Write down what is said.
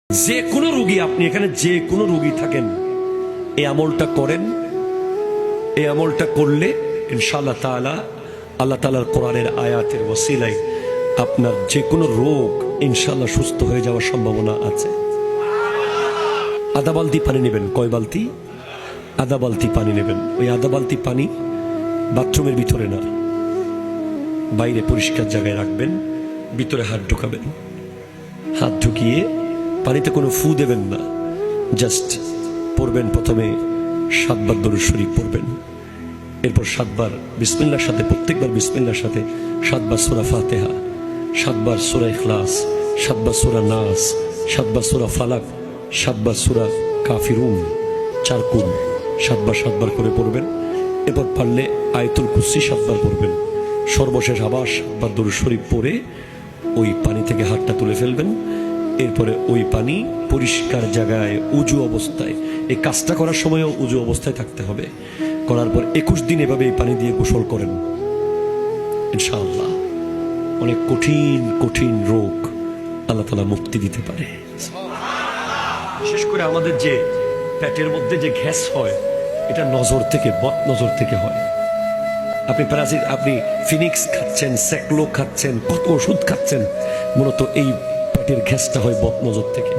যে কোনো রোগী, আপনি এখানে যে কোনো রোগী থাকেন, এই আমলটা করেন। এই আমলটা করলে ইনশাআল্লাহ তাআলা, আল্লাহ তাআলার কোরআনের আয়াতের ওসিলায় আপনার যে কোনো রোগ ইনশাআল্লাহ সুস্থ হয়ে যাওয়ার সম্ভাবনা আছে। আধা বালতি পানি নেবেন। কয় বালতি? আধা বালতি পানি নেবেন। ওই আধা বালতি পানি বাথরুমের ভিতরে না, বাইরে পরিষ্কার জায়গায় রাখবেন। ভিতরে হাত ঢুকাবেন। হাত ঢুকিয়ে পানিতে কোনো ফু দেবেন না, জাস্ট পড়বেন। প্রথমে 7 বার দরুদ শরীফ পড়বেন, এরপর 7 বার বিসমিল্লাহর সাথে, প্রত্যেকবার বিসমিল্লাহর সাথে 7 বার সূরা ফাতিহা, 7 বার সূরা ইখলাস, 7 বার সূরা নাস, 7 বার সূরা ফালাক, 7 বার সূরা কাফিরুন, 4 কুল 7 বার করে পড়বেন। এরপর পারলে আয়াতুল কুরসি 7 বার পড়বেন। সর্বশেষ আবার 7 বার দরুদ শরীফ পড়ে ওই পানি থেকে হাতটা তুলে ফেলবেন। এরপরে ওই পানি পরিষ্কার জায়গায় উজু অবস্থায়, এই কাজটা করার সময়ও উজু অবস্থায় থাকতে হবে। করার পর 21 দিন এভাবে এই পানি দিয়ে গোসল করেন। ইনশাআল্লাহ অনেক কঠিন কঠিন রোগ আল্লাহ তাআলা মুক্তি দিতে পারে। বিশেষ করে আমাদের যে পেটের মধ্যে যে গ্যাস হয়, এটা নজর থেকে, বদ নজর থেকে হয়। আপনি ফিনিক্স খাচ্ছেন, স্যাকলো খাচ্ছেন, কত ওষুধ খাচ্ছেন, মূলত এই পেটের গ্যাসটা হয় বদ নজর থেকে।